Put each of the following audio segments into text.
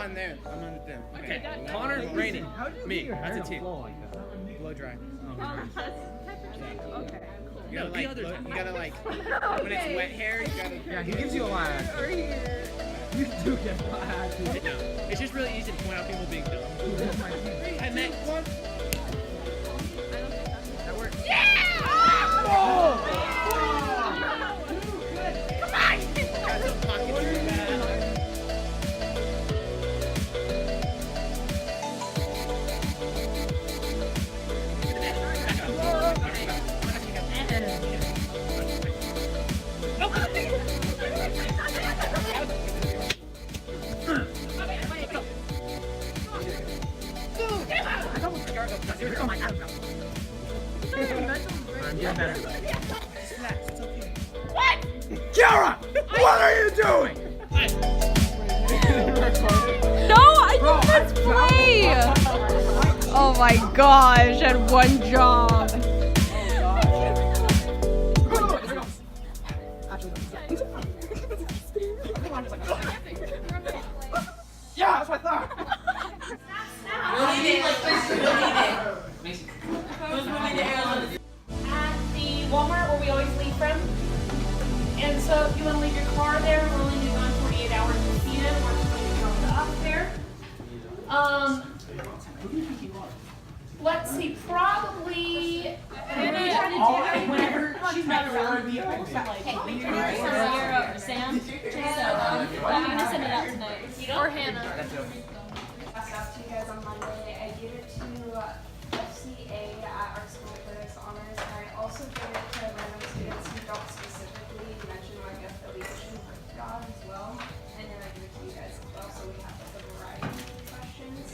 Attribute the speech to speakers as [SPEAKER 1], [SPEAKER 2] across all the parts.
[SPEAKER 1] on there. I'm on them.
[SPEAKER 2] Okay, Connor, Rainee, me. That's a team.
[SPEAKER 1] Blow dry.
[SPEAKER 3] Okay.
[SPEAKER 1] You gotta like, when it's wet hair, you gotta.
[SPEAKER 4] Yeah, he gives you a lot. You do get a lot.
[SPEAKER 2] No, it's just really easy to point out people being dumb. I meant one.
[SPEAKER 1] That works.
[SPEAKER 3] Yeah!
[SPEAKER 1] Oh!
[SPEAKER 3] Come on!
[SPEAKER 1] Got some pocket juice.
[SPEAKER 4] I'm getting better.
[SPEAKER 1] Just relax, it's okay.
[SPEAKER 3] What?
[SPEAKER 4] Kiara! What are you doing?
[SPEAKER 5] No, I didn't play. Oh my gosh, I had one job.
[SPEAKER 4] Yeah, that's what I thought.
[SPEAKER 6] At the Walmart where we always leave from. And so if you want to leave your car there, we're only going to be gone 48 hours in Seaton. We're just going to drop it off there. Let's see, probably whenever she's not around.
[SPEAKER 7] Hey, Sam. So, I'm gonna send it out tonight.
[SPEAKER 3] Or Hannah.
[SPEAKER 8] Pass out to you guys on Monday. I gave it to FCA at our school for this honors. And I also gave it to random students who don't specifically mention like affiliation with God as well. And then I give it to you guys as well, so we have like a variety of questions.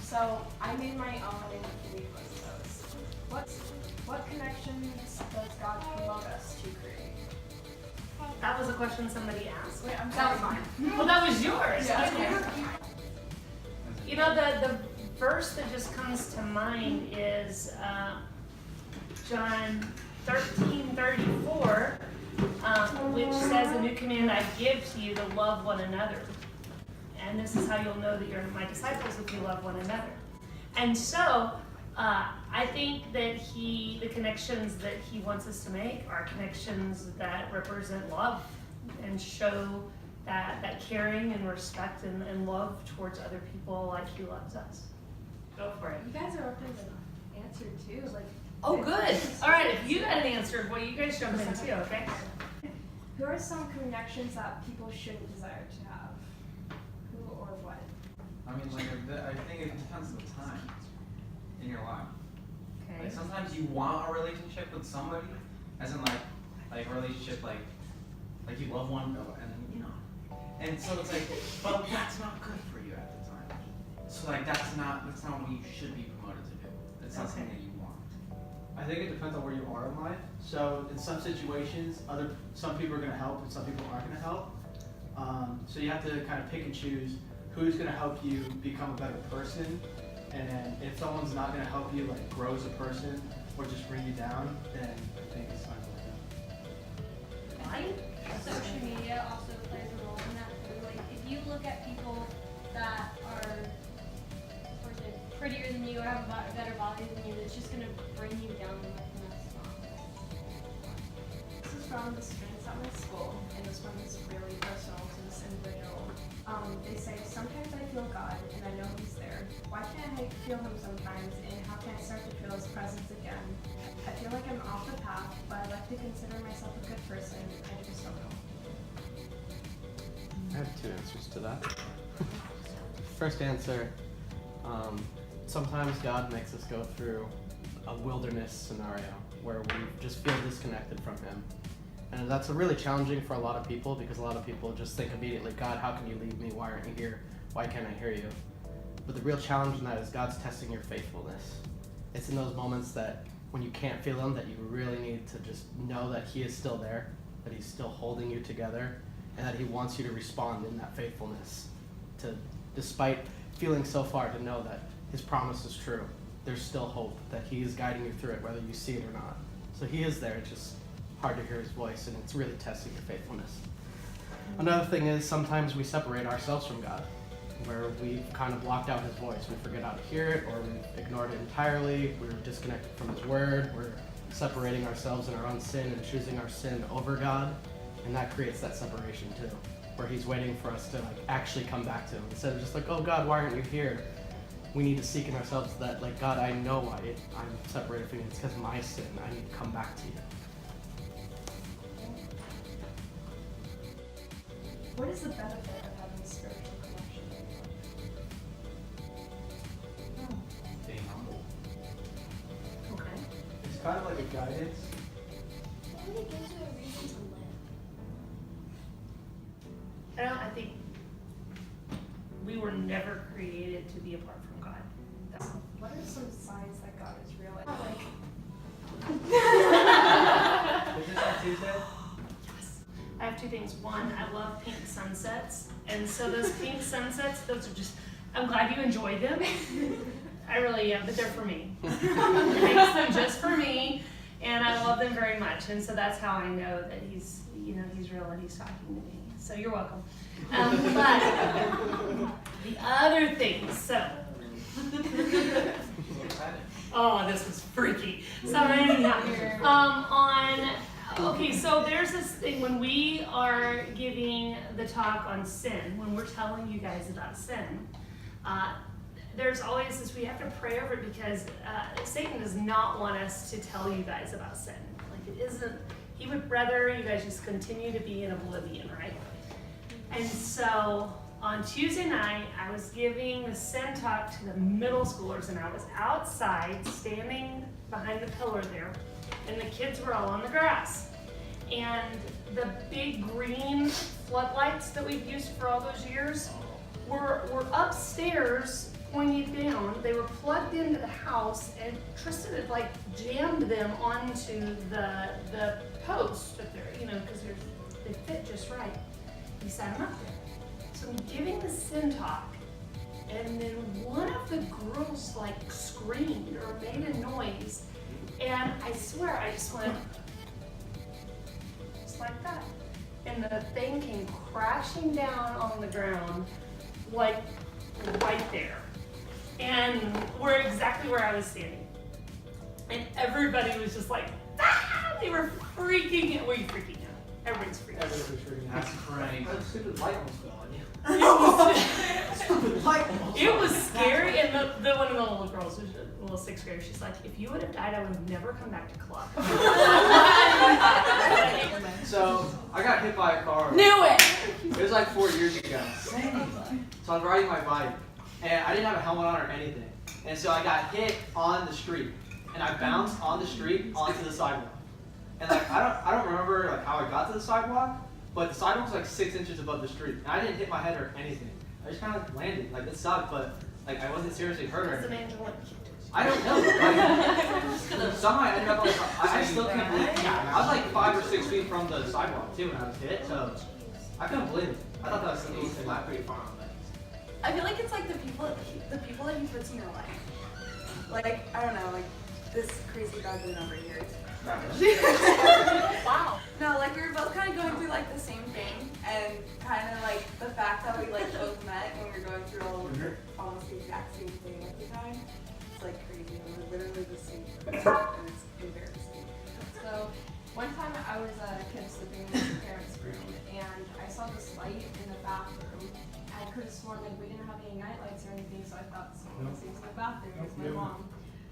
[SPEAKER 8] So I made my own and we was those. What connections does God promote us to create?
[SPEAKER 6] That was a question somebody asked.
[SPEAKER 8] Wait, I'm
[SPEAKER 6] That was
[SPEAKER 8] sorry.
[SPEAKER 6] mine. Well, that was yours.
[SPEAKER 8] Yeah.
[SPEAKER 6] Okay. You know, the verse that just comes to mind is John 13:34, which says, "A new command I give to you, to love one another. And this is how you'll know that you're my disciples, if you love one another." And so, I think that the connections that he wants us to make are connections that represent love and show that caring and respect and love towards other people like he loves us. Go for it.
[SPEAKER 8] You guys are open to answer too. Like,
[SPEAKER 6] Oh, good. All right, if you got an answer, well, you guys jump in too, okay?
[SPEAKER 8] who are some connections that people shouldn't desire to have? Who or what?
[SPEAKER 9] I mean, like, I think it depends on the time in your life.
[SPEAKER 6] Okay.
[SPEAKER 9] Like, sometimes you want a relationship with somebody, as in like a relationship like you love one, and you know, and so it's like, but that's not good for you at the time. So like, that's not what you should be promoted to do. It's not something that you want.
[SPEAKER 10] I think it depends on where you are in life. So in some situations, some people are going to help and some people aren't going to help. So you have to kind of pick and choose who's going to help you become a better person. And then if someone's not going to help you like grow as a person or just bring you down, then I think it's time to let go.
[SPEAKER 6] Right?
[SPEAKER 7] Social media also plays a role in that too. Like, if you look at people that are prettier than you or have a better body than you, it's just gonna bring you down in life, and that's not.
[SPEAKER 8] This is from the students at my school, and this one is really personal to this individual. They say, sometimes I feel God, and I know He's there. Why can't I feel Him sometimes, and how can I start to feel His presence again? I feel like I'm off the path, but I like to consider myself a good person. I just don't know.
[SPEAKER 11] I have two answers to that. First answer, sometimes God makes us go through a wilderness scenario where we just feel disconnected from Him. And that's really challenging for a lot of people because a lot of people just think immediately, God, how can you leave me? Why aren't you here? Why can't I hear you? But the real challenge in that is God's testing your faithfulness. It's in those moments that when you can't feel Him that you really need to just know that He is still there, that He's still holding you together, and that He wants you to respond in that faithfulness. To, despite feeling so far, to know that His promise is true. There's still hope, that He is guiding you through it, whether you see it or not. So He is there, it's just hard to hear His voice, and it's really testing your faithfulness. Another thing is sometimes we separate ourselves from God. where we've kind of blocked out his voice. We forget how to hear it, or we've ignored it entirely. We're disconnected from his word. We're separating ourselves in our own sin and choosing our sin over God, and that creates that separation too, where he's waiting for us to like actually come back to him instead of just like, oh God, why aren't you here? We need to seek in ourselves that, like, God, I know I'm separated from you. It's because of my sin. I need to come back to you.
[SPEAKER 8] What is the benefit of having a spiritual connection?
[SPEAKER 9] Being humble.
[SPEAKER 6] Okay.
[SPEAKER 10] It's kind of like a guidance.
[SPEAKER 7] I think it gives you a reason to live.
[SPEAKER 6] I think we were never created to be apart from God.
[SPEAKER 8] What are some signs that God is real?
[SPEAKER 10] Is this on Tuesday?
[SPEAKER 6] I have two things. One, I love pink sunsets. And so those pink sunsets, those are just, I'm glad you enjoy them. I really am, but they're for me. He makes them just for me, and I love them very much. And so that's how I know that he's real and he's talking to me. So you're welcome. But the other things, so. Oh, this was freaky. So anyhow, okay, so there's this thing when we are giving the talk on sin, when we're telling you guys about sin, there's always this, we have to pray over it because Satan does not want us to tell you guys about sin. Like it isn't, he would rather you guys just continue to be in oblivion, right? And so on Tuesday night, I was giving the sin talk to the middle schoolers, and I was outside standing behind the pillar there, and the kids were all on the grass. And the big green floodlights that we've used for all those years were upstairs pointed down. They were plugged into the house, and Tristan had like jammed them onto the post up there, because they fit just right. He sat them up there. So I'm giving the sin talk, and then one of the girls like screamed or made a noise, and I swear I just went just like that, and the thing came crashing down on the ground, like right there, and we're exactly where I was standing, and everybody was just like, ah! They were freaking out. Were you freaking out? Everybody's freaking out.
[SPEAKER 10] Everybody's freaking out.
[SPEAKER 9] That's crazy.
[SPEAKER 10] That stupid light almost fell on you.
[SPEAKER 6] It was scary, and the one of the little girls, who's a little sixth grader, she's like, if you would have died, I would have never come back to club.
[SPEAKER 10] So, I got hit by a car.
[SPEAKER 5] Knew it!
[SPEAKER 10] It was like 4 years ago. So I was riding my bike, and I didn't have a helmet on or anything. And so I got hit on the street, and I bounced on the street onto the sidewalk. And like I don't remember like how I got to the sidewalk, but the sidewalk was like 6 inches above the street, and I didn't hit my head or anything. I just kind of landed. Like it sucked, but like I wasn't seriously hurt or
[SPEAKER 6] It's an
[SPEAKER 10] anything.
[SPEAKER 6] angel.
[SPEAKER 10] I don't know. Like, somehow I ended up on the sidewalk. I still can't believe it. I was like 5 or 6 feet from the sidewalk too when I was hit, so I couldn't believe it. I thought that was something pretty far on that.
[SPEAKER 3] I feel like it's like the people that he puts in your life. Like, I don't know, like this crazy guy going over here. Wow. No, like we were both kind of going through like the same thing, and kind of like the fact that we like both met when we were going through almost the exact same thing at the time. It's like crazy. And we're literally the same person, and it's embarrassing.
[SPEAKER 8] So one time I was a kid sleeping in my parents' room, and I saw this light in the bathroom. I could have sworn like we didn't have any night lights or anything, so I thought someone was using the bathroom. It was my mom.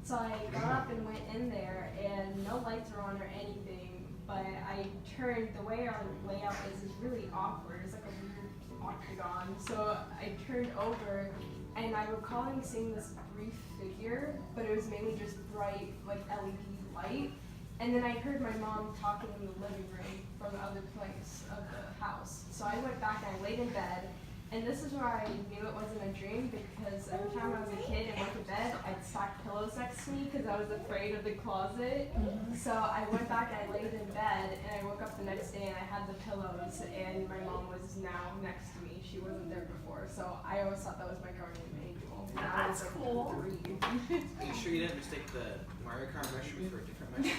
[SPEAKER 8] So I got up and went in there, and no lights were on or anything, but I turned, the way our layout is really awkward. It's like a weird octagon. So I turned over, and I recall seeing this brief figure, but it was mainly just bright, like LED light. And then I heard my mom talking in the living room from the other place of the house. So I went back and I laid in bed. And this is where I knew it wasn't a dream, because every time I was a kid and went to bed, I'd stack pillows next to me because I was afraid of the closet. So I went back and I laid in bed, and I woke up the next day and I had the pillows, and my mom was now next to me. She wasn't there before. So I always thought that was my guardian angel.
[SPEAKER 6] That's cool.
[SPEAKER 1] Are you sure you didn't mistake the Mario Kart mushroom for a different mushroom?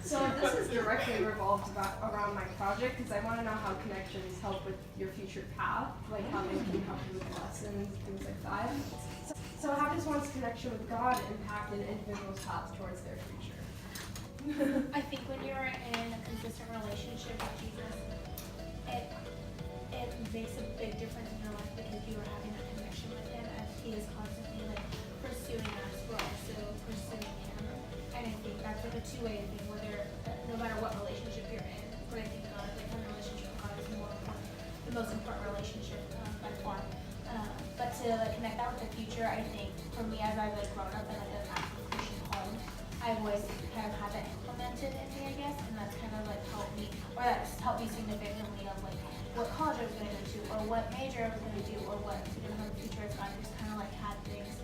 [SPEAKER 8] So this is direct basically revolved around my project because I want to know how connections help with your future path, like how they can help you with lessons, things like that. So how does one's connection with God impact an individual's path towards their future?
[SPEAKER 7] I think when you're in a consistent relationship with Jesus, it makes a big difference in your life because you are having that connection with Him as He is constantly like pursuing us. We're also pursuing Him, and I think that's like a two-way thing. Whether no matter what relationship you're in, but I think God, like a relationship with God is more important, the most important relationship by far. But to like connect that with the future, I think for me as I've like grown up in like an active Christian home, I've always kind of had that implemented in me, I guess, and that's kind of like helped me, or that's helped me significantly of like what college I was going to go to, or what major I was going to do, or what to do in the future. As God just kind of like had things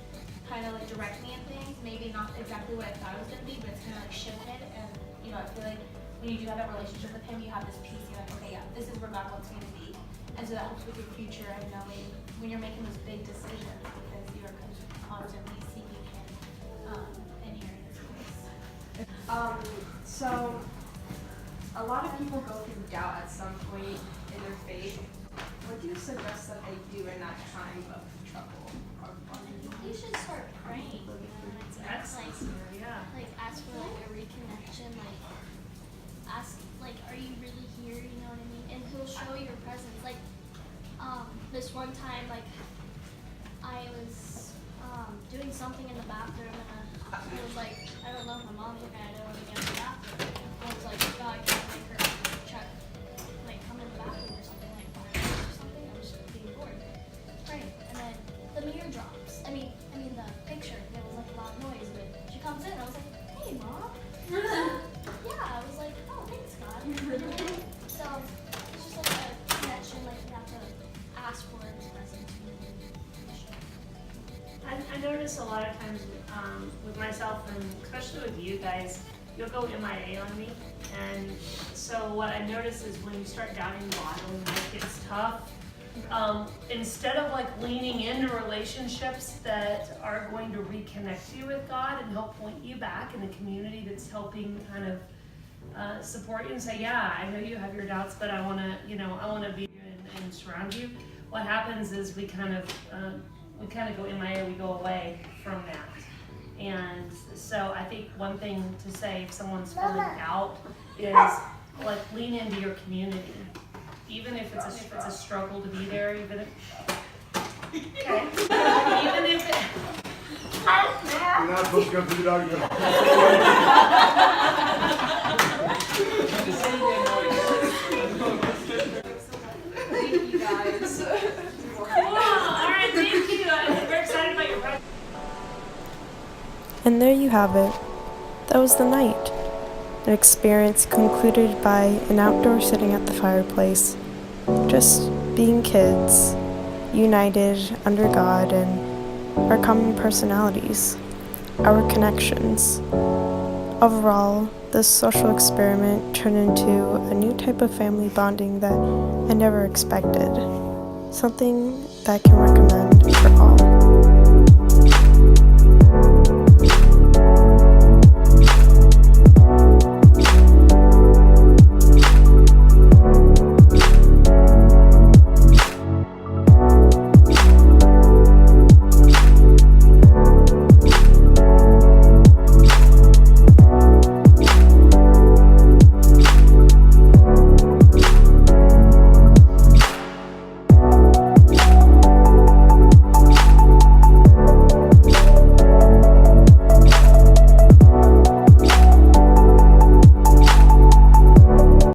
[SPEAKER 7] kind of like direct me in things, maybe not exactly what I thought it was going to be, but it's kind of like shifted. And you know, I feel like when you do have that relationship with Him, you have this peace. You're like, okay, yeah, this is where God wants me to be, and so that helps with your future and knowing when you're making those big decisions because you're constantly seeking Him and hearing His voice.
[SPEAKER 8] So a lot of people go through doubt at some point in their faith. What do you suggest that they do in that time of trouble?
[SPEAKER 7] You should start praying.
[SPEAKER 6] Excellent.
[SPEAKER 7] Like ask for like a reconnection. Like ask like, are you really here? You know what I mean? And He'll show your presence. Like this one time, like I was doing something in the bathroom and I was like, I don't know if my mom's looking at it when I get in the bathroom. I was like, God, can I make her check, like come in the bathroom or something like that or something? I was just being bored. Right. And then the mirror drops. I mean the picture, there was like a loud noise, but she comes in, I was like, hey Mom. Yeah, I was like, oh thanks God. So it's just like a connection, like you have to ask for His presence.
[SPEAKER 6] I notice a lot of times with myself and especially with you guys, you'll go MIA on me. And so what I notice is when you start doubting God and life gets tough, instead of like leaning into relationships that are going to reconnect you with God and help point you back in a community that's helping kind of support you and say, yeah, I know you have your doubts, but I want to be and surround you. What happens is we kind of go MIA, we go away from that. And so I think one thing to say if someone's feeling doubt is like lean into your community. Even if it's a struggle to be there, even if it
[SPEAKER 12] You're not supposed to go to the doctor.
[SPEAKER 3] Thank you guys.
[SPEAKER 6] Alright, thank you. We're excited about your project.
[SPEAKER 13] And there you have it. That was the night. An experience concluded by an outdoor sitting at the fireplace. Just being kids, united under God and our common personalities, our connections. Overall, this social experiment turned into a new type of family bonding that I never expected. Something that I can recommend for all.